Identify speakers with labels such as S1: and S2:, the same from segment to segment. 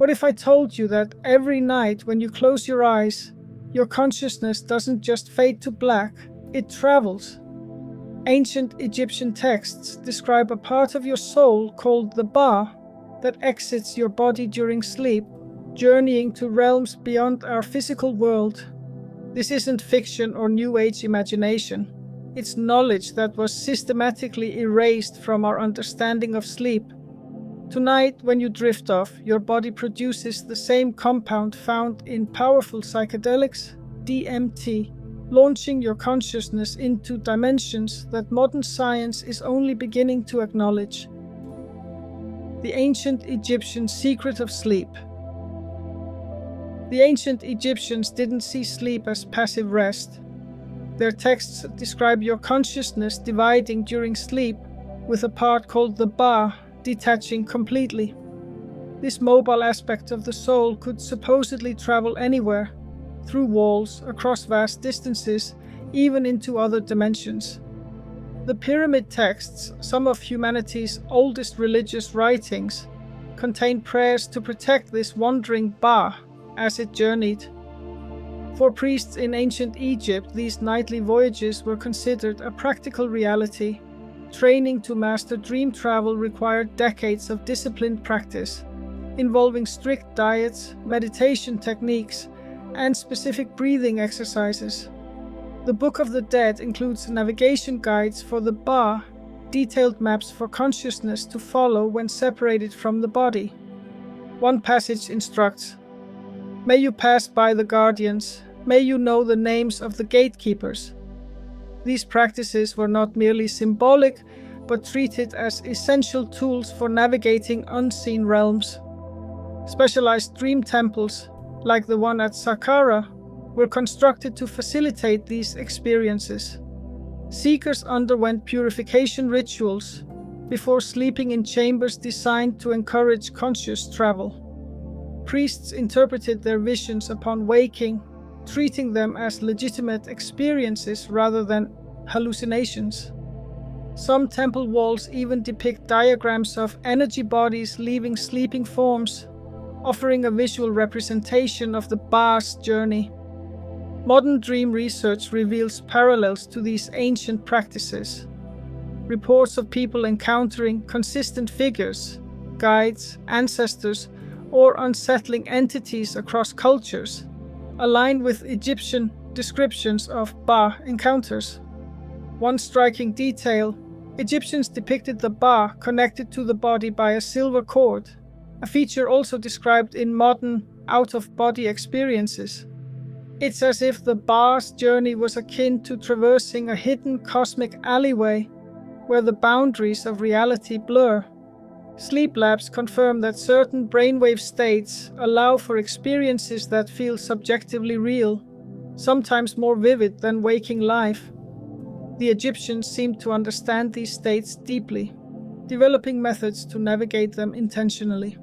S1: What if I told you that every night when you close your eyes, your consciousness doesn't just fade to black, it travels? Ancient Egyptian texts describe a part of your soul called the Ba that exits your body during sleep, journeying to realms beyond our physical world. This isn't fiction or New Age imagination. It's knowledge that was systematically erased from our understanding of sleep. Tonight, when you drift off, your body produces the same compound found in powerful psychedelics, DMT, launching your consciousness into dimensions that modern science is only beginning to acknowledge. The ancient Egyptian secret of sleep. The ancient Egyptians didn't see sleep as passive rest. Their texts describe your consciousness dividing during sleep, with a part called the Ba detaching completely. This mobile aspect of the soul could supposedly travel anywhere, through walls, across vast distances, even into other dimensions. The pyramid texts, some of humanity's oldest religious writings, contain prayers to protect this wandering Ba as it journeyed. For priests in ancient Egypt, these nightly voyages were considered a practical reality. Training to master dream travel required decades of disciplined practice, involving strict diets, meditation techniques, and specific breathing exercises. The Book of the Dead includes navigation guides for the Ba, detailed maps for consciousness to follow when separated from the body. One passage instructs, "May you pass by the guardians, may you know the names of the gatekeepers." These practices were not merely symbolic, but treated as essential tools for navigating unseen realms. Specialized dream temples, like the one at Saqqara, were constructed to facilitate these experiences. Seekers underwent purification rituals before sleeping in chambers designed to encourage conscious travel. Priests interpreted their visions upon waking, treating them as legitimate experiences rather than hallucinations. Some temple walls even depict diagrams of energy bodies leaving sleeping forms, offering a visual representation of the Ba's journey. Modern dream research reveals parallels to these ancient practices. Reports of people encountering consistent figures, guides, ancestors, or unsettling entities across cultures align with Egyptian descriptions of Ba encounters. One striking detail, Egyptians depicted the Ba connected to the body by a silver cord, a feature also described in modern out-of-body experiences. It's as if the Ba's journey was akin to traversing a hidden cosmic alleyway where the boundaries of reality blur. Sleep labs confirm that certain brainwave states allow for experiences that feel subjectively real, sometimes more vivid than waking life. The Egyptians seemed to understand these states deeply, developing methods to navigate them intentionally.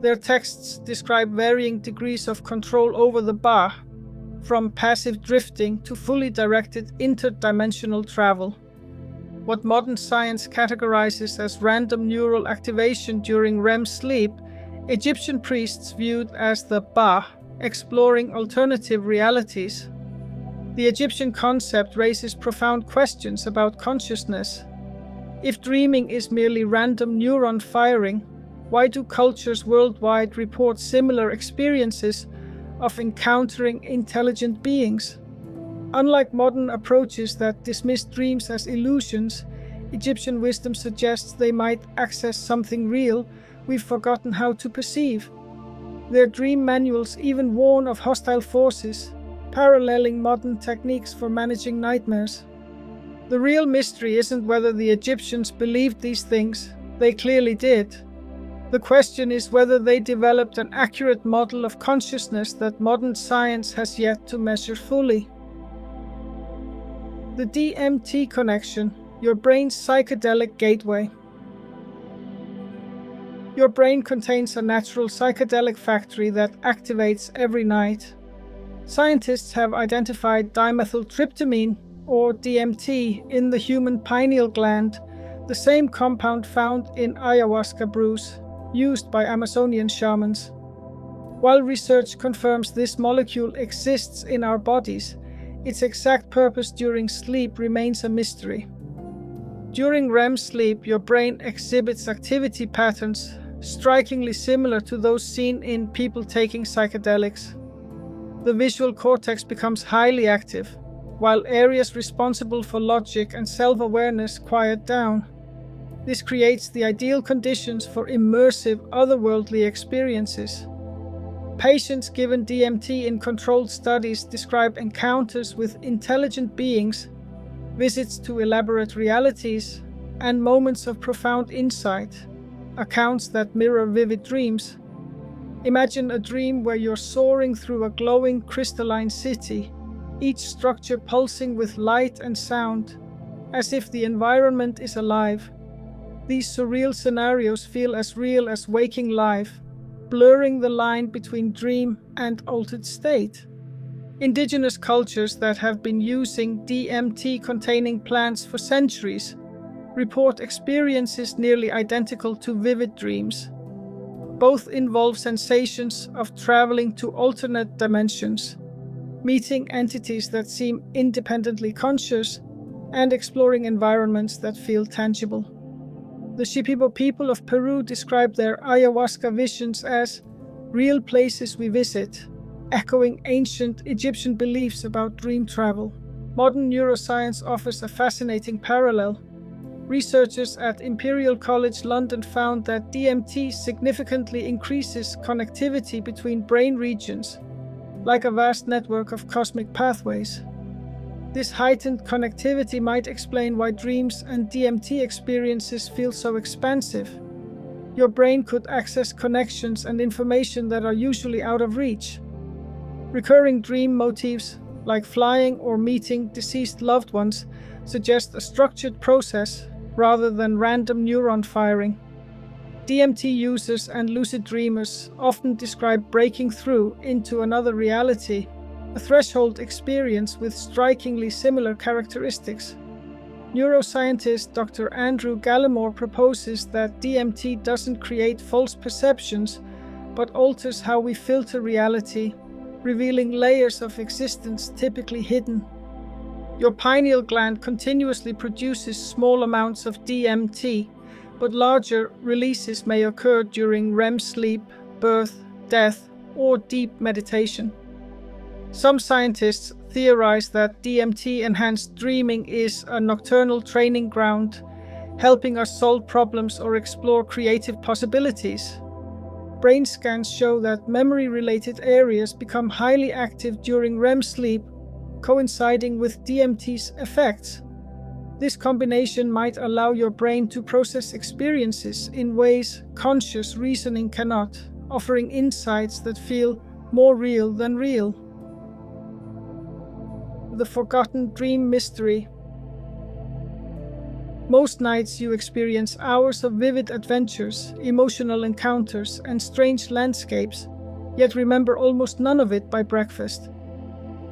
S1: Their texts describe varying degrees of control over the Ba, from passive drifting to fully directed interdimensional travel. What modern science categorizes as random neural activation during REM sleep, Egyptian priests viewed as the Ba, exploring alternative realities. The Egyptian concept raises profound questions about consciousness. If dreaming is merely random neuron firing, why do cultures worldwide report similar experiences of encountering intelligent beings? Unlike modern approaches that dismiss dreams as illusions, Egyptian wisdom suggests they might access something real we've forgotten how to perceive. Their dream manuals even warn of hostile forces, paralleling modern techniques for managing nightmares. The real mystery isn't whether the Egyptians believed these things, they clearly did. The question is whether they developed an accurate model of consciousness that modern science has yet to measure fully. The DMT connection, your brain's psychedelic gateway. Your brain contains a natural psychedelic factory that activates every night. Scientists have identified dimethyltryptamine, or DMT, in the human pineal gland, the same compound found in ayahuasca brews used by Amazonian shamans. While research confirms this molecule exists in our bodies, its exact purpose during sleep remains a mystery. During REM sleep, your brain exhibits activity patterns strikingly similar to those seen in people taking psychedelics. The visual cortex becomes highly active, while areas responsible for logic and self-awareness quiet down. This creates the ideal conditions for immersive, otherworldly experiences. Patients given DMT in controlled studies describe encounters with intelligent beings, visits to elaborate realities, and moments of profound insight, accounts that mirror vivid dreams. Imagine a dream where you're soaring through a glowing crystalline city, each structure pulsing with light and sound, as if the environment is alive. These surreal scenarios feel as real as waking life, blurring the line between dream and altered state. Indigenous cultures that have been using DMT-containing plants for centuries report experiences nearly identical to vivid dreams. Both involve sensations of traveling to alternate dimensions, meeting entities that seem independently conscious, and exploring environments that feel tangible. The Shipibo people of Peru describe their ayahuasca visions as real places we visit, echoing ancient Egyptian beliefs about dream travel. Modern neuroscience offers a fascinating parallel. Researchers at Imperial College London found that DMT significantly increases connectivity between brain regions, like a vast network of cosmic pathways. This heightened connectivity might explain why dreams and DMT experiences feel so expansive. Your brain could access connections and information that are usually out of reach. Recurring dream motifs, like flying or meeting deceased loved ones, suggest a structured process rather than random neuron firing. DMT users and lucid dreamers often describe breaking through into another reality, a threshold experience with strikingly similar characteristics. Neuroscientist Dr. Andrew Gallimore proposes that DMT doesn't create false perceptions, but alters how we filter reality, revealing layers of existence typically hidden. Your pineal gland continuously produces small amounts of DMT, but larger releases may occur during REM sleep, birth, death, or deep meditation. Some scientists theorize that DMT-enhanced dreaming is a nocturnal training ground, helping us solve problems or explore creative possibilities. Brain scans show that memory-related areas become highly active during REM sleep, coinciding with DMT's effects. This combination might allow your brain to process experiences in ways conscious reasoning cannot, offering insights that feel more real than real. The forgotten dream mystery. Most nights you experience hours of vivid adventures, emotional encounters, and strange landscapes, yet remember almost none of it by breakfast.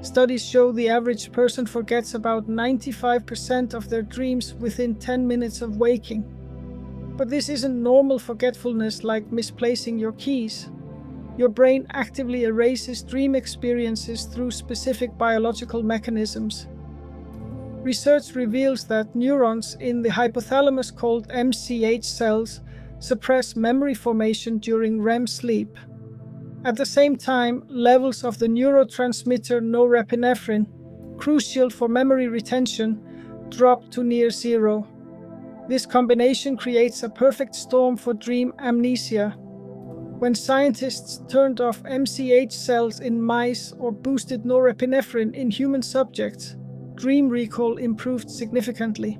S1: Studies show the average person forgets about 95% of their dreams within 10 minutes of waking. But this isn't normal forgetfulness like misplacing your keys. Your brain actively erases dream experiences through specific biological mechanisms. Research reveals that neurons in the hypothalamus called MCH cells suppress memory formation during REM sleep. At the same time, levels of the neurotransmitter norepinephrine, crucial for memory retention, drop to near zero. This combination creates a perfect storm for dream amnesia. When scientists turned off MCH cells in mice or boosted norepinephrine in human subjects, dream recall improved significantly.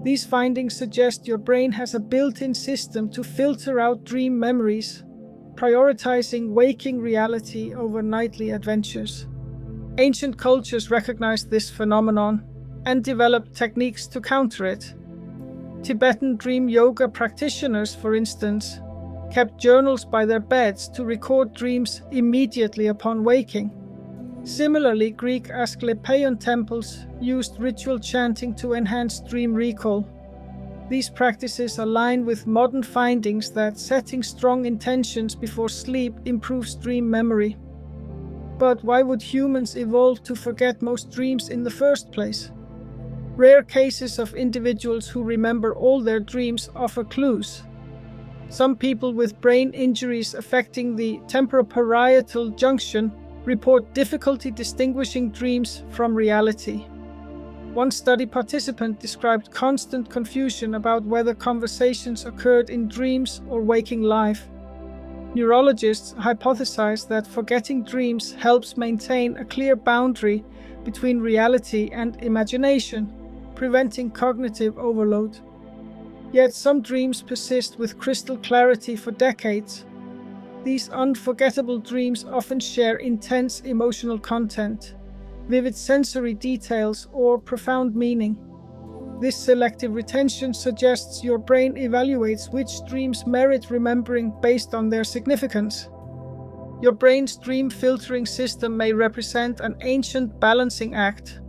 S1: These findings suggest your brain has a built-in system to filter out dream memories, prioritizing waking reality over nightly adventures. Ancient cultures recognized this phenomenon and developed techniques to counter it. Tibetan dream yoga practitioners, for instance, kept journals by their beds to record dreams immediately upon waking. Similarly, Greek Asclepieion temples used ritual chanting to enhance dream recall. These practices align with modern findings that setting strong intentions before sleep improves dream memory. But why would humans evolve to forget most dreams in the first place? Rare cases of individuals who remember all their dreams offer clues. Some people with brain injuries affecting the temporoparietal junction report difficulty distinguishing dreams from reality. One study participant described constant confusion about whether conversations occurred in dreams or waking life. Neurologists hypothesize that forgetting dreams helps maintain a clear boundary between reality and imagination, preventing cognitive overload. Yet some dreams persist with crystal clarity for decades. These unforgettable dreams often share intense emotional content, vivid sensory details, or profound meaning. This selective retention suggests your brain evaluates which dreams merit remembering based on their significance. Your brain's dream filtering system may represent an ancient balancing act,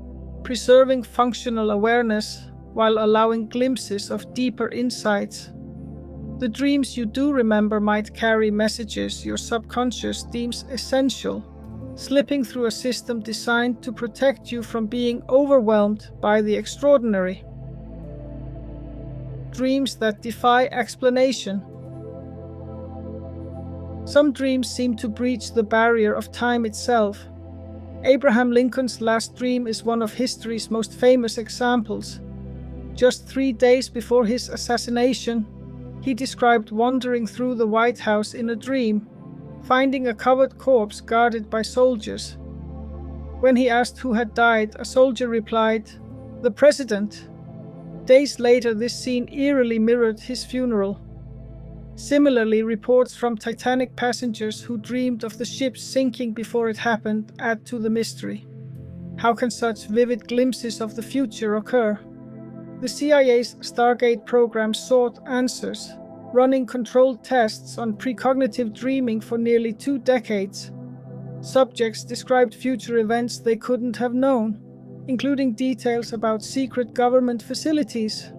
S1: preserving functional awareness while allowing glimpses of deeper insights. The dreams you do remember might carry messages your subconscious deems essential, slipping through a system designed to protect you from being overwhelmed by the extraordinary. Dreams that defy explanation. Some dreams seem to breach the barrier of time itself. Abraham Lincoln's last dream is one of history's most famous examples. Just 3 days before his assassination, he described wandering through the White House in a dream, finding a covered corpse guarded by soldiers. When he asked who had died, a soldier replied, "The president." Days later, this scene eerily mirrored his funeral. Similarly, reports from Titanic passengers who dreamed of the ship sinking before it happened add to the mystery. How can such vivid glimpses of the future occur? The CIA's Stargate program sought answers, running controlled tests on precognitive dreaming for nearly 2 decades. Subjects described future events they couldn't have known, including details about secret government facilities.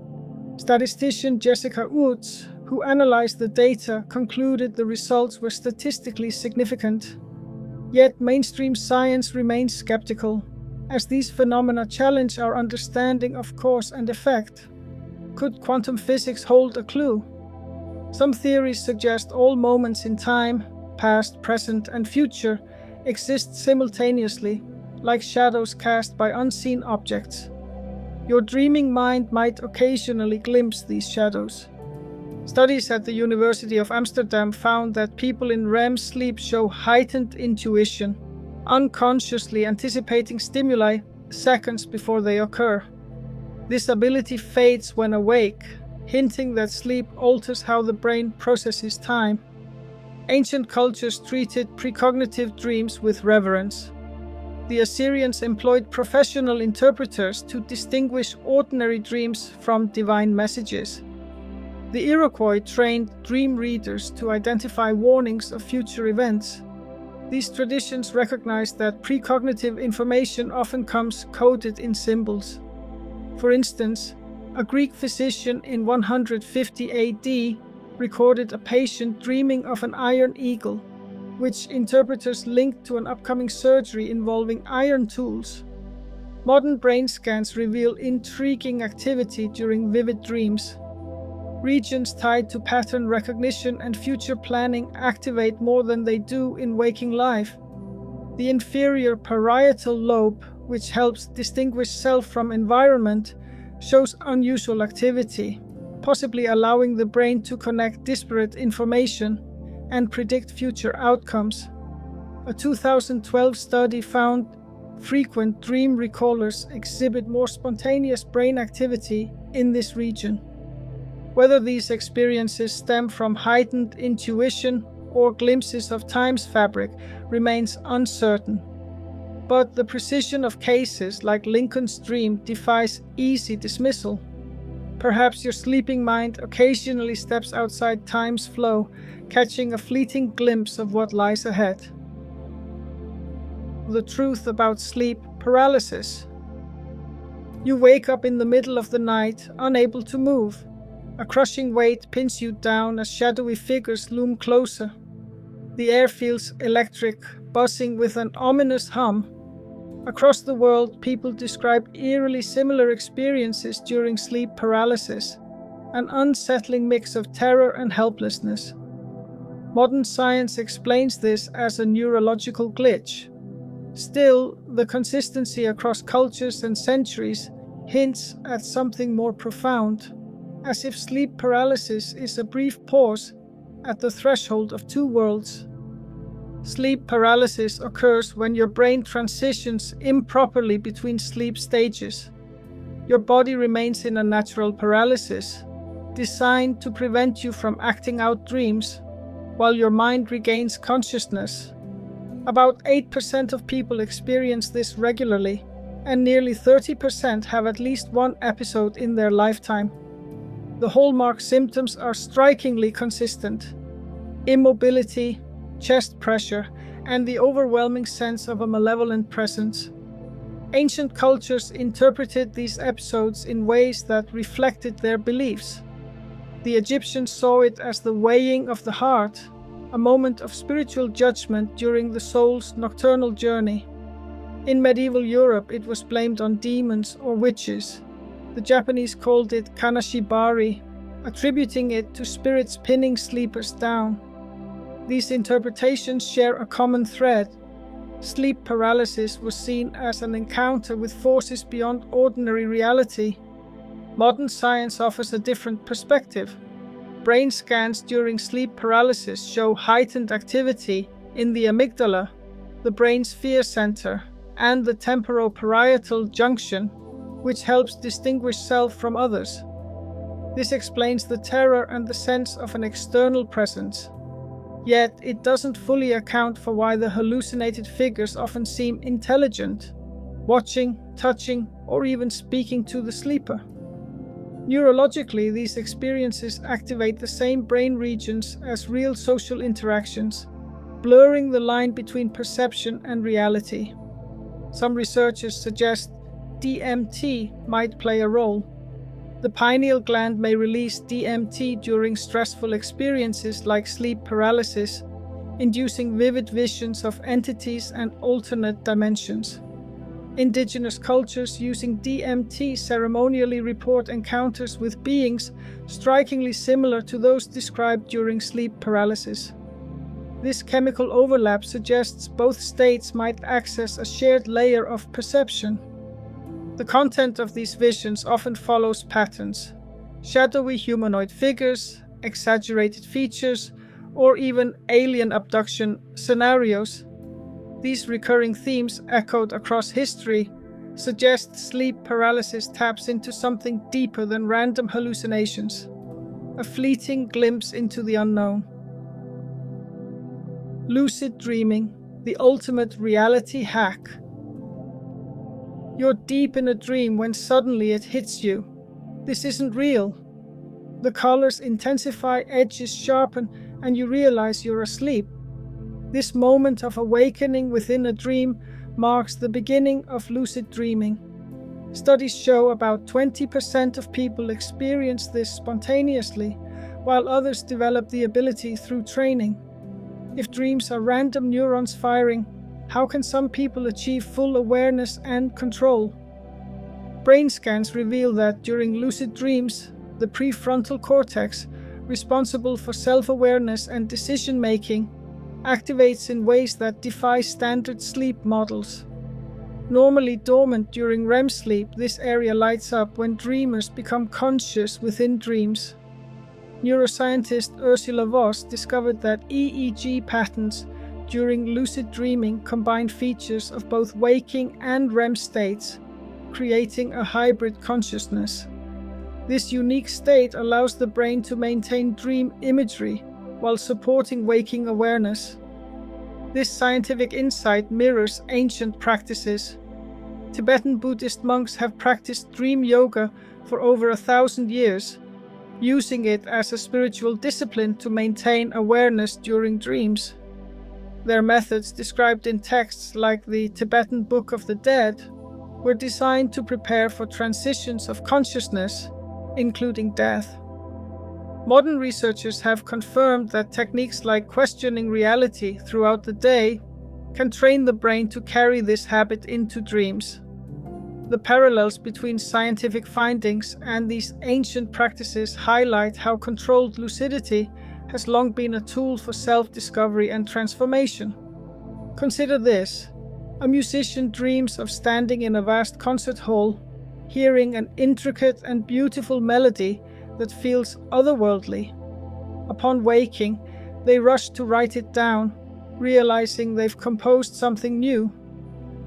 S1: Statistician Jessica Woods, who analyzed the data, concluded the results were statistically significant. Yet mainstream science remains skeptical, as these phenomena challenge our understanding of cause and effect. Could quantum physics hold a clue? Some theories suggest all moments in time, past, present, and future, exist simultaneously, like shadows cast by unseen objects. Your dreaming mind might occasionally glimpse these shadows. Studies at the University of Amsterdam found that people in REM sleep show heightened intuition, unconsciously anticipating stimuli seconds before they occur. This ability fades when awake, hinting that sleep alters how the brain processes time. Ancient cultures treated precognitive dreams with reverence. The Assyrians employed professional interpreters to distinguish ordinary dreams from divine messages. The Iroquois trained dream readers to identify warnings of future events. These traditions recognize that precognitive information often comes coded in symbols. For instance, a Greek physician in 150 AD recorded a patient dreaming of an iron eagle, which interpreters linked to an upcoming surgery involving iron tools. Modern brain scans reveal intriguing activity during vivid dreams. Regions tied to pattern recognition and future planning activate more than they do in waking life. The inferior parietal lobe, which helps distinguish self from environment, shows unusual activity, possibly allowing the brain to connect disparate information and predict future outcomes. A 2012 study found frequent dream recallers exhibit more spontaneous brain activity in this region. Whether these experiences stem from heightened intuition or glimpses of time's fabric remains uncertain. But the precision of cases like Lincoln's dream defies easy dismissal. Perhaps your sleeping mind occasionally steps outside time's flow, catching a fleeting glimpse of what lies ahead. The truth about sleep paralysis. You wake up in the middle of the night, unable to move. A crushing weight pins you down as shadowy figures loom closer. The air feels electric, buzzing with an ominous hum. Across the world, people describe eerily similar experiences during sleep paralysis, an unsettling mix of terror and helplessness. Modern science explains this as a neurological glitch. Still, the consistency across cultures and centuries hints at something more profound, as if sleep paralysis is a brief pause at the threshold of two worlds. Sleep paralysis occurs when your brain transitions improperly between sleep stages. Your body remains in a natural paralysis, designed to prevent you from acting out dreams, while your mind regains consciousness. About 8% of people experience this regularly, and nearly 30% have at least one episode in their lifetime. The hallmark symptoms are strikingly consistent: immobility, chest pressure, and the overwhelming sense of a malevolent presence. Ancient cultures interpreted these episodes in ways that reflected their beliefs. The Egyptians saw it as the weighing of the heart, a moment of spiritual judgment during the soul's nocturnal journey. In medieval Europe, it was blamed on demons or witches. The Japanese called it kanashibari, attributing it to spirits pinning sleepers down. These interpretations share a common thread. Sleep paralysis was seen as an encounter with forces beyond ordinary reality. Modern science offers a different perspective. Brain scans during sleep paralysis show heightened activity in the amygdala, the brain's fear center, and the temporoparietal junction, which helps distinguish self from others. This explains the terror and the sense of an external presence. Yet, it doesn't fully account for why the hallucinated figures often seem intelligent, watching, touching, or even speaking to the sleeper. Neurologically, these experiences activate the same brain regions as real social interactions, blurring the line between perception and reality. Some researchers suggest DMT might play a role. The pineal gland may release DMT during stressful experiences like sleep paralysis, inducing vivid visions of entities and alternate dimensions. Indigenous cultures using DMT ceremonially report encounters with beings strikingly similar to those described during sleep paralysis. This chemical overlap suggests both states might access a shared layer of perception. The content of these visions often follows patterns: shadowy humanoid figures, exaggerated features, or even alien abduction scenarios. These recurring themes, echoed across history, suggest sleep paralysis taps into something deeper than random hallucinations, a fleeting glimpse into the unknown. Lucid dreaming, the ultimate reality hack. You're deep in a dream when suddenly it hits you. This isn't real. The colors intensify, edges sharpen, and you realize you're asleep. This moment of awakening within a dream marks the beginning of lucid dreaming. Studies show about 20% of people experience this spontaneously, while others develop the ability through training. If dreams are random neurons firing, how can some people achieve full awareness and control? Brain scans reveal that during lucid dreams, the prefrontal cortex, responsible for self-awareness and decision-making, activates in ways that defy standard sleep models. Normally dormant during REM sleep, this area lights up when dreamers become conscious within dreams. Neuroscientist Ursula Voss discovered that EEG patterns during lucid dreaming combine features of both waking and REM states, creating a hybrid consciousness. This unique state allows the brain to maintain dream imagery while supporting waking awareness. This scientific insight mirrors ancient practices. Tibetan Buddhist monks have practiced dream yoga for over 1,000 years, using it as a spiritual discipline to maintain awareness during dreams. Their methods, described in texts like the Tibetan Book of the Dead, were designed to prepare for transitions of consciousness, including death. Modern researchers have confirmed that techniques like questioning reality throughout the day can train the brain to carry this habit into dreams. The parallels between scientific findings and these ancient practices highlight how controlled lucidity has long been a tool for self-discovery and transformation. Consider this. A musician dreams of standing in a vast concert hall, hearing an intricate and beautiful melody that feels otherworldly. Upon waking, they rush to write it down, realizing they've composed something new.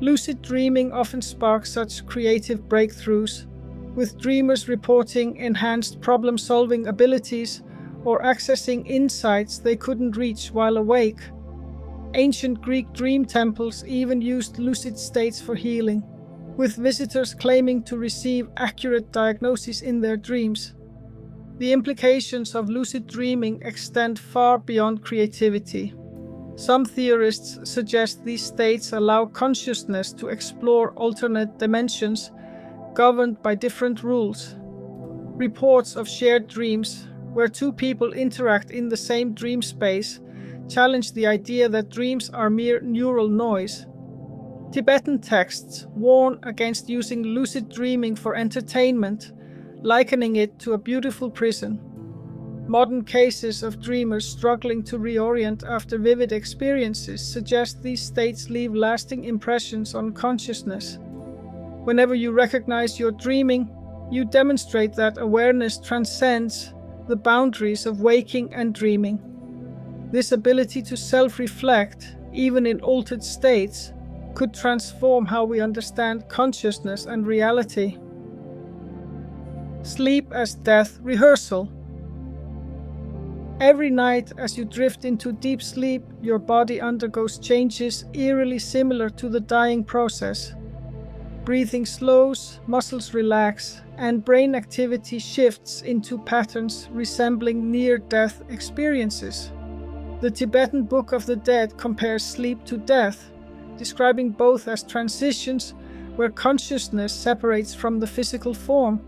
S1: Lucid dreaming often sparks such creative breakthroughs, with dreamers reporting enhanced problem-solving abilities or accessing insights they couldn't reach while awake. Ancient Greek dream temples even used lucid states for healing, with visitors claiming to receive accurate diagnoses in their dreams. The implications of lucid dreaming extend far beyond creativity. Some theorists suggest these states allow consciousness to explore alternate dimensions governed by different rules. Reports of shared dreams, where two people interact in the same dream space, challenge the idea that dreams are mere neural noise. Tibetan texts warn against using lucid dreaming for entertainment, likening it to a beautiful prison. Modern cases of dreamers struggling to reorient after vivid experiences suggest these states leave lasting impressions on consciousness. Whenever you recognize you're dreaming, you demonstrate that awareness transcends the boundaries of waking and dreaming. This ability to self-reflect, even in altered states, could transform how we understand consciousness and reality. Sleep as death rehearsal. Every night, as you drift into deep sleep, your body undergoes changes eerily similar to the dying process. Breathing slows, muscles relax, and brain activity shifts into patterns resembling near-death experiences. The Tibetan Book of the Dead compares sleep to death, describing both as transitions where consciousness separates from the physical form.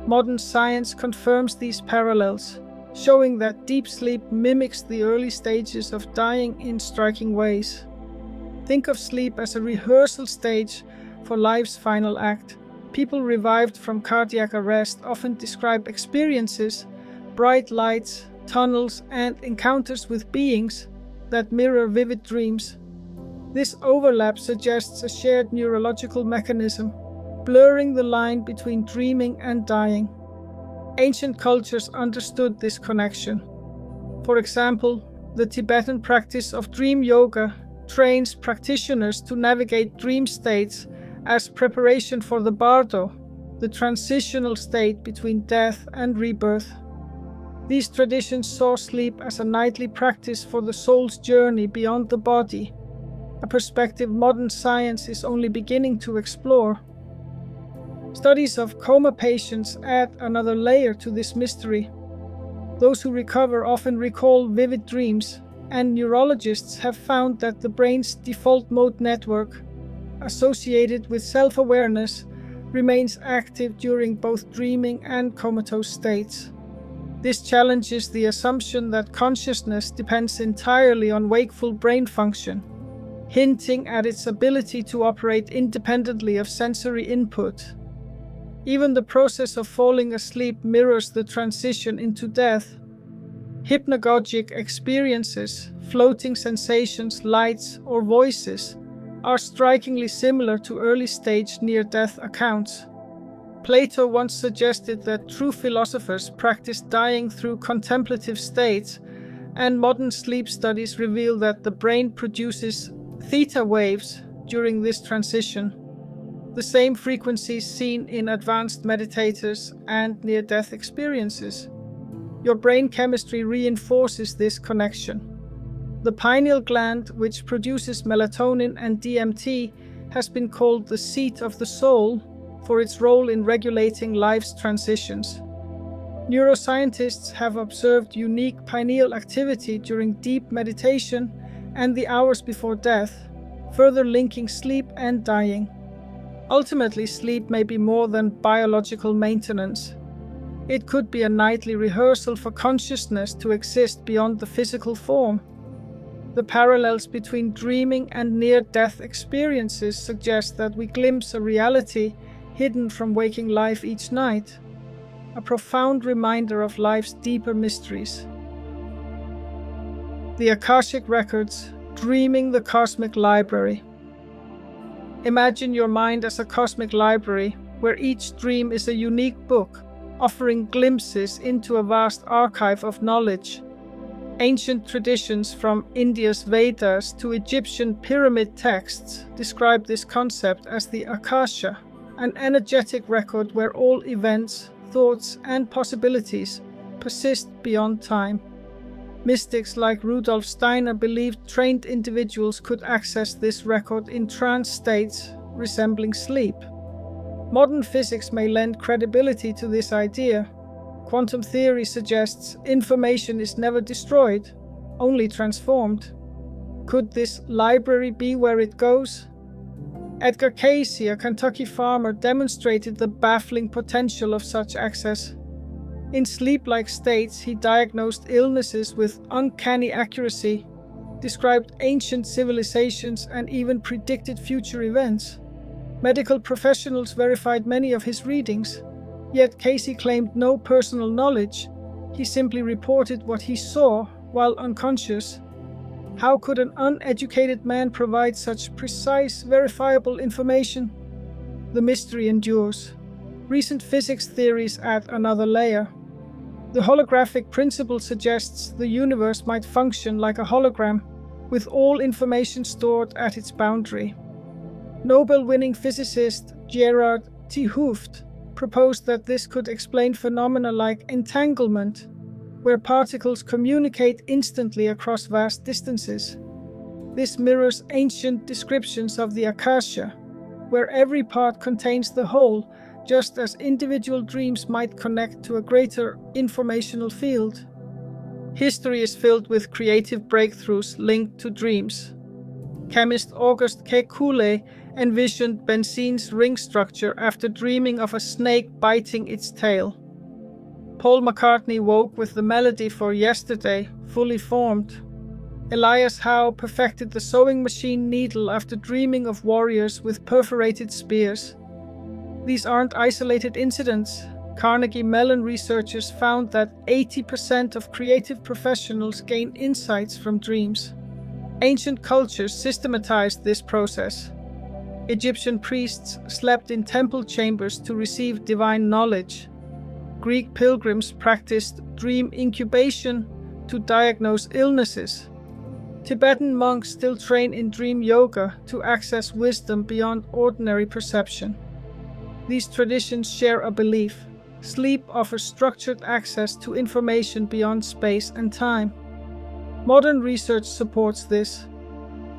S1: Modern science confirms these parallels, showing that deep sleep mimics the early stages of dying in striking ways. Think of sleep as a rehearsal stage for life's final act. People revived from cardiac arrest often describe experiences, bright lights, tunnels, and encounters with beings that mirror vivid dreams. This overlap suggests a shared neurological mechanism, blurring the line between dreaming and dying. Ancient cultures understood this connection. For example, the Tibetan practice of dream yoga trains practitioners to navigate dream states as preparation for the bardo, the transitional state between death and rebirth. These traditions saw sleep as a nightly practice for the soul's journey beyond the body, a perspective modern science is only beginning to explore. Studies of coma patients add another layer to this mystery. Those who recover often recall vivid dreams, and neurologists have found that the brain's default mode network, associated with self-awareness, remains active during both dreaming and comatose states. This challenges the assumption that consciousness depends entirely on wakeful brain function, hinting at its ability to operate independently of sensory input. Even the process of falling asleep mirrors the transition into death. Hypnagogic experiences, floating sensations, lights, or voices are strikingly similar to early-stage near-death accounts. Plato once suggested that true philosophers practice dying through contemplative states, and modern sleep studies reveal that the brain produces theta waves during this transition, the same frequencies seen in advanced meditators and near-death experiences. Your brain chemistry reinforces this connection. The pineal gland, which produces melatonin and DMT, has been called the seat of the soul for its role in regulating life's transitions. Neuroscientists have observed unique pineal activity during deep meditation and the hours before death, further linking sleep and dying. Ultimately, sleep may be more than biological maintenance. It could be a nightly rehearsal for consciousness to exist beyond the physical form. The parallels between dreaming and near-death experiences suggest that we glimpse a reality hidden from waking life each night, a profound reminder of life's deeper mysteries. The Akashic Records, Dreaming the Cosmic Library. Imagine your mind as a cosmic library where each dream is a unique book, offering glimpses into a vast archive of knowledge. Ancient traditions from India's Vedas to Egyptian pyramid texts describe this concept as the Akasha, an energetic record where all events, thoughts, and possibilities persist beyond time. Mystics like Rudolf Steiner believed trained individuals could access this record in trance states resembling sleep. Modern physics may lend credibility to this idea. Quantum theory suggests information is never destroyed, only transformed. Could this library be where it goes? Edgar Cayce, a Kentucky farmer, demonstrated the baffling potential of such access. In sleep-like states, he diagnosed illnesses with uncanny accuracy, described ancient civilizations, and even predicted future events. Medical professionals verified many of his readings, yet Cayce claimed no personal knowledge. He simply reported what he saw while unconscious. How could an uneducated man provide such precise, verifiable information? The mystery endures. Recent physics theories add another layer. The holographic principle suggests the universe might function like a hologram, with all information stored at its boundary. Nobel-winning physicist Gerard T. Hooft proposed that this could explain phenomena like entanglement, where particles communicate instantly across vast distances. This mirrors ancient descriptions of the Akasha, where every part contains the whole, just as individual dreams might connect to a greater informational field. History is filled with creative breakthroughs linked to dreams. Chemist Auguste Kekulé envisioned benzene's ring structure after dreaming of a snake biting its tail. Paul McCartney woke with the melody for Yesterday fully formed. Elias Howe perfected the sewing machine needle after dreaming of warriors with perforated spears. These aren't isolated incidents. Carnegie Mellon researchers found that 80% of creative professionals gain insights from dreams. Ancient cultures systematized this process. Egyptian priests slept in temple chambers to receive divine knowledge. Greek pilgrims practiced dream incubation to diagnose illnesses. Tibetan monks still train in dream yoga to access wisdom beyond ordinary perception. These traditions share a belief: sleep offers structured access to information beyond space and time. Modern research supports this.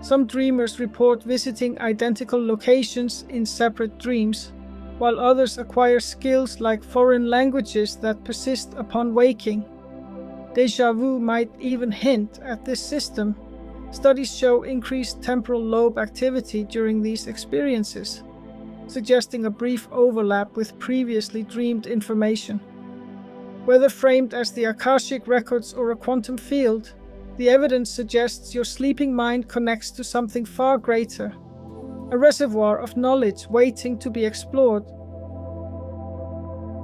S1: Some dreamers report visiting identical locations in separate dreams, while others acquire skills like foreign languages that persist upon waking. Déjà vu might even hint at this system. Studies show increased temporal lobe activity during these experiences, suggesting a brief overlap with previously dreamed information. Whether framed as the Akashic Records or a quantum field, the evidence suggests your sleeping mind connects to something far greater, a reservoir of knowledge waiting to be explored.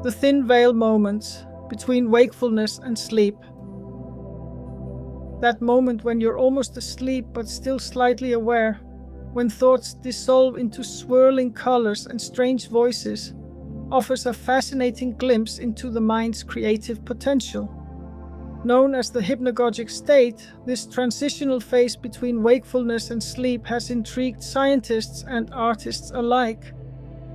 S1: The thin veil moments between wakefulness and sleep. That moment when you're almost asleep but still slightly aware, when thoughts dissolve into swirling colors and strange voices, offers a fascinating glimpse into the mind's creative potential. Known as the hypnagogic state, this transitional phase between wakefulness and sleep has intrigued scientists and artists alike.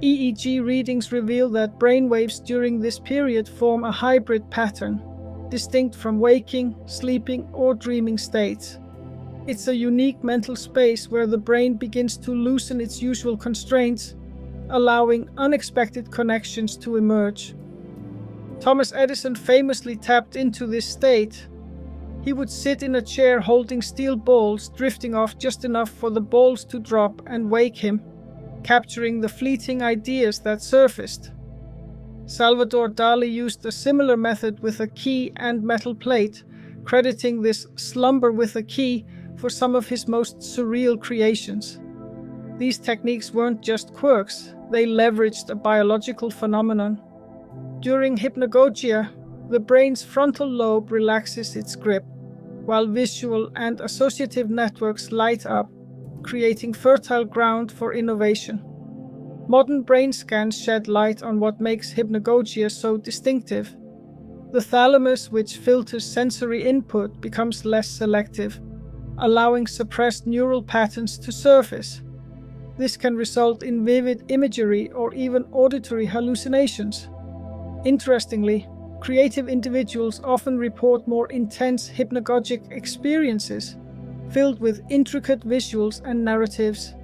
S1: EEG readings reveal that brainwaves during this period form a hybrid pattern, distinct from waking, sleeping, or dreaming states. It's a unique mental space where the brain begins to loosen its usual constraints, allowing unexpected connections to emerge. Thomas Edison famously tapped into this state. He would sit in a chair holding steel balls, drifting off just enough for the balls to drop and wake him, capturing the fleeting ideas that surfaced. Salvador Dali used a similar method with a key and metal plate, crediting this slumber with a key for some of his most surreal creations. These techniques weren't just quirks, they leveraged a biological phenomenon. During hypnagogia, the brain's frontal lobe relaxes its grip, while visual and associative networks light up, creating fertile ground for innovation. Modern brain scans shed light on what makes hypnagogia so distinctive. The thalamus, which filters sensory input, becomes less selective, allowing suppressed neural patterns to surface. This can result in vivid imagery or even auditory hallucinations. Interestingly, creative individuals often report more intense hypnagogic experiences, filled with intricate visuals and narratives.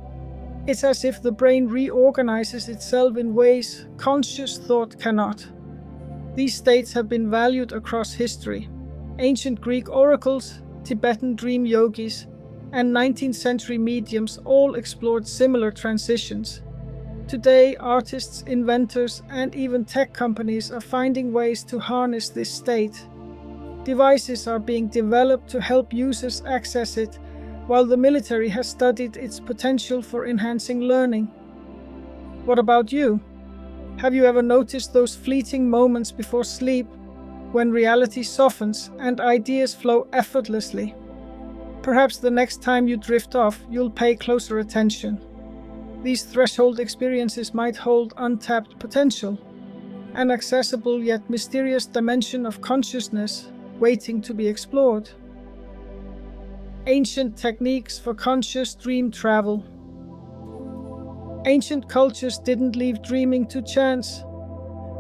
S1: It's as if the brain reorganizes itself in ways conscious thought cannot. These states have been valued across history. Ancient Greek oracles, Tibetan dream yogis, and 19th century mediums all explored similar transitions. Today, artists, inventors, and even tech companies are finding ways to harness this state. Devices are being developed to help users access it, while the military has studied its potential for enhancing learning. What about you? Have you ever noticed those fleeting moments before sleep, when reality softens and ideas flow effortlessly? Perhaps the next time you drift off, you'll pay closer attention. These threshold experiences might hold untapped potential, an accessible yet mysterious dimension of consciousness waiting to be explored. Ancient techniques for conscious dream travel. Ancient cultures didn't leave dreaming to chance.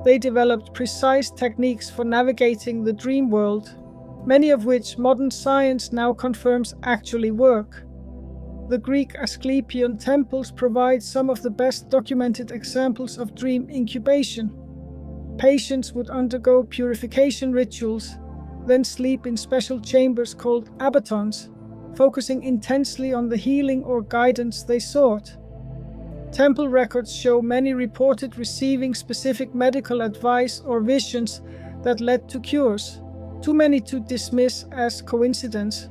S1: They developed precise techniques for navigating the dream world, many of which modern science now confirms actually work. The Greek Asclepian temples provide some of the best documented examples of dream incubation. Patients would undergo purification rituals, then sleep in special chambers called abatons, focusing intensely on the healing or guidance they sought. Temple records show many reported receiving specific medical advice or visions that led to cures, too many to dismiss as coincidence.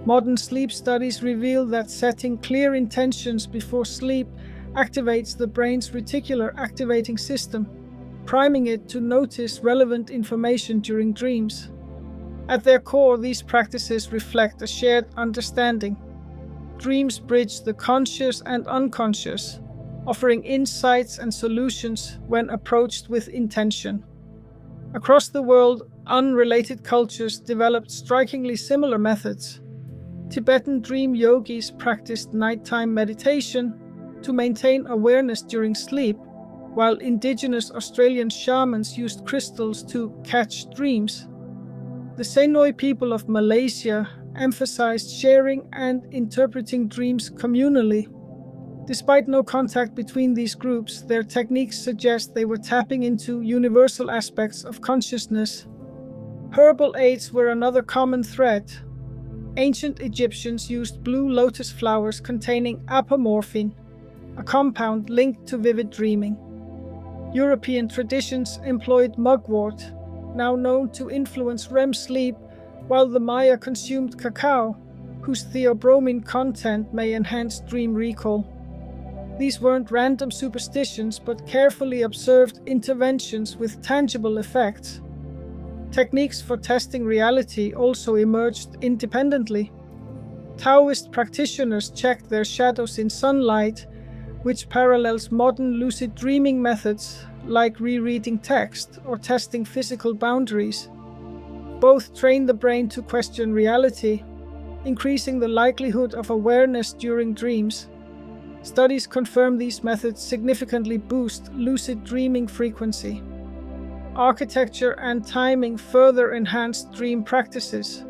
S1: Modern sleep studies reveal that setting clear intentions before sleep activates the brain's reticular activating system, priming it to notice relevant information during dreams. At their core, these practices reflect a shared understanding. Dreams bridge the conscious and unconscious, offering insights and solutions when approached with intention. Across the world, unrelated cultures developed strikingly similar methods. Tibetan dream yogis practiced nighttime meditation to maintain awareness during sleep, while indigenous Australian shamans used crystals to catch dreams. The Senoi people of Malaysia emphasized sharing and interpreting dreams communally. Despite no contact between these groups, their techniques suggest they were tapping into universal aspects of consciousness. Herbal aids were another common thread. Ancient Egyptians used blue lotus flowers containing apomorphine, a compound linked to vivid dreaming. European traditions employed mugwort, now known to influence REM sleep, while the Maya consumed cacao, whose theobromine content may enhance dream recall. These weren't random superstitions, but carefully observed interventions with tangible effects. Techniques for testing reality also emerged independently. Taoist practitioners checked their shadows in sunlight, which parallels modern lucid dreaming methods like rereading text or testing physical boundaries. Both train the brain to question reality, increasing the likelihood of awareness during dreams. Studies confirm these methods significantly boost lucid dreaming frequency. Architecture and timing further enhanced dream practices.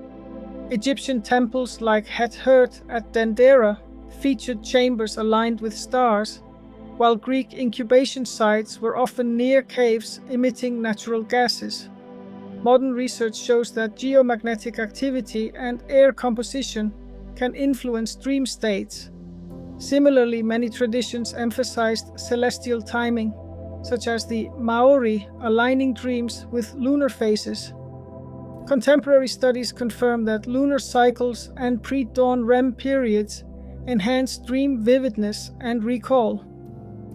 S1: Egyptian temples like Het Hert at Dendera featured chambers aligned with stars, while Greek incubation sites were often near caves emitting natural gases. Modern research shows that geomagnetic activity and air composition can influence dream states. Similarly, many traditions emphasized celestial timing. such as the Maori aligning dreams with lunar phases. Contemporary studies confirm that lunar cycles and pre-dawn REM periods enhance dream vividness and recall.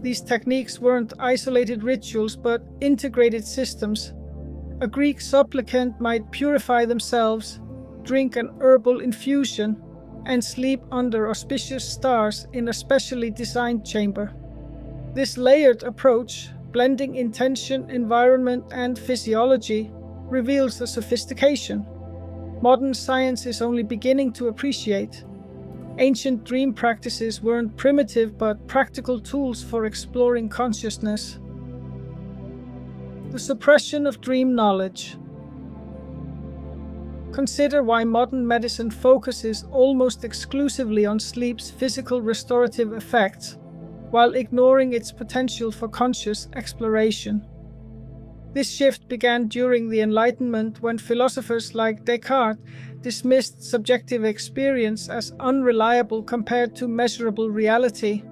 S1: These techniques weren't isolated rituals but integrated systems. A Greek supplicant might purify themselves, drink an herbal infusion, and sleep under auspicious stars in a specially designed chamber. This layered approach, blending intention, environment, and physiology, reveals the sophistication modern science is only beginning to appreciate. Ancient dream practices weren't primitive but practical tools for exploring consciousness. The suppression of dream knowledge. Consider why modern medicine focuses almost exclusively on sleep's physical restorative effects, while ignoring its potential for conscious exploration. This shift began during the Enlightenment when philosophers like Descartes dismissed subjective experience as unreliable compared to measurable reality.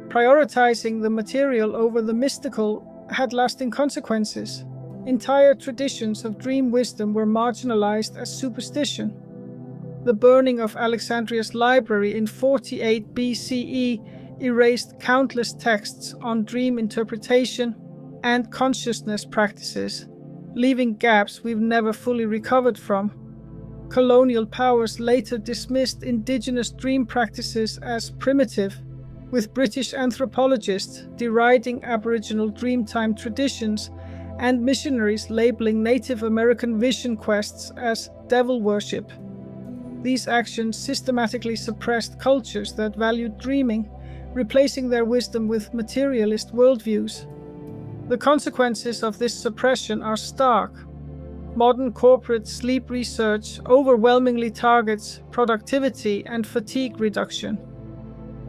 S1: Prioritizing the material over the mystical had lasting consequences. Entire traditions of dream wisdom were marginalized as superstition. The burning of Alexandria's library in 48 BCE erased countless texts on dream interpretation and consciousness practices, leaving gaps we've never fully recovered from. Colonial powers later dismissed indigenous dream practices as primitive, with British anthropologists deriding Aboriginal dreamtime traditions and missionaries labeling Native American vision quests as devil worship. These actions systematically suppressed cultures that valued dreaming, replacing their wisdom with materialist worldviews. The consequences of this suppression are stark. Modern corporate sleep research overwhelmingly targets productivity and fatigue reduction.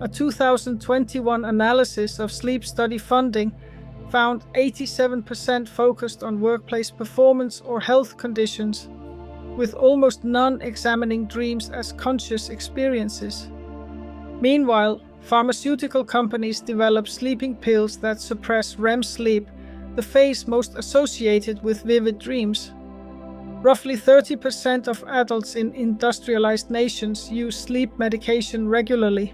S1: A 2021 analysis of sleep study funding found 87% focused on workplace performance or health conditions, with almost none examining dreams as conscious experiences. Meanwhile, pharmaceutical companies develop sleeping pills that suppress REM sleep, the phase most associated with vivid dreams. Roughly 30% of adults in industrialized nations use sleep medication regularly,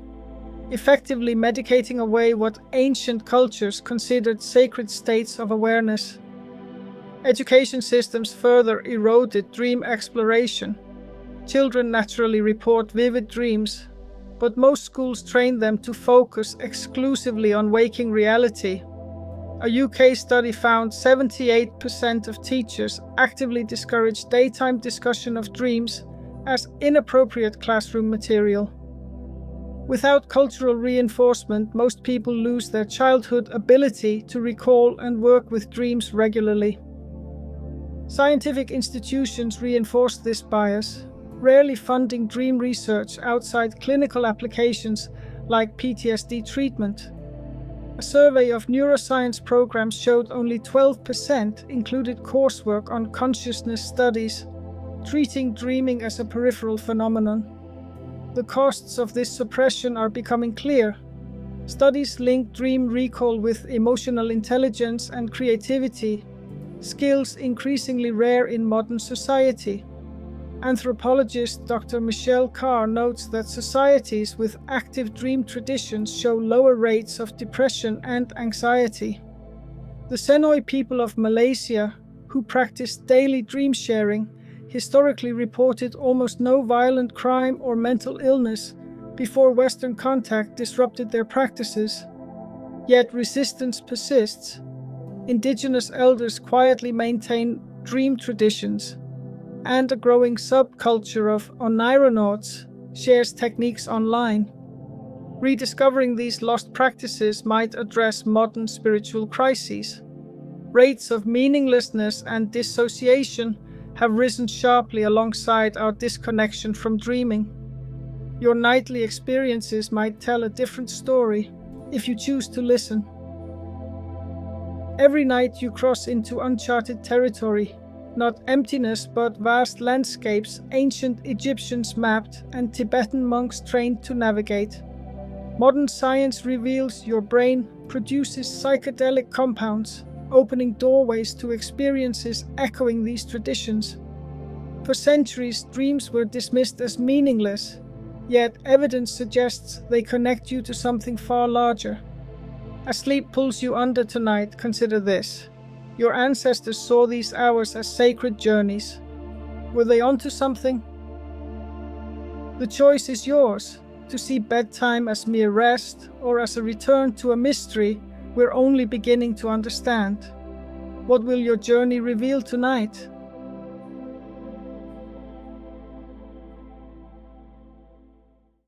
S1: effectively medicating away what ancient cultures considered sacred states of awareness. Education systems further eroded dream exploration. Children naturally report vivid dreams, but most schools train them to focus exclusively on waking reality. A UK study found 78% of teachers actively discourage daytime discussion of dreams as inappropriate classroom material. Without cultural reinforcement, most people lose their childhood ability to recall and work with dreams regularly. Scientific institutions reinforce this bias, rarely funding dream research outside clinical applications like PTSD treatment. A survey of neuroscience programs showed only 12% included coursework on consciousness studies, treating dreaming as a peripheral phenomenon. The costs of this suppression are becoming clear. Studies link dream recall with emotional intelligence and creativity, skills increasingly rare in modern society. Anthropologist Dr. Michelle Carr notes that societies with active dream traditions show lower rates of depression and anxiety. The Senoi people of Malaysia, who practiced daily dream sharing, historically reported almost no violent crime or mental illness before Western contact disrupted their practices. Yet resistance persists. Indigenous elders quietly maintain dream traditions, and a growing subculture of onironauts shares techniques online. Rediscovering these lost practices might address modern spiritual crises. Rates of meaninglessness and dissociation have risen sharply alongside our disconnection from dreaming. Your nightly experiences might tell a different story if you choose to listen. Every night you cross into uncharted territory, not emptiness but vast landscapes ancient Egyptians mapped and Tibetan monks trained to navigate. Modern science reveals your brain produces psychedelic compounds, opening doorways to experiences echoing these traditions. For centuries, dreams were dismissed as meaningless, yet evidence suggests they connect you to something far larger. As sleep pulls you under tonight, consider this. Your ancestors saw these hours as sacred journeys. Were they onto something? The choice is yours, to see bedtime as mere rest or as a return to a mystery we're only beginning to understand. What will your journey reveal tonight?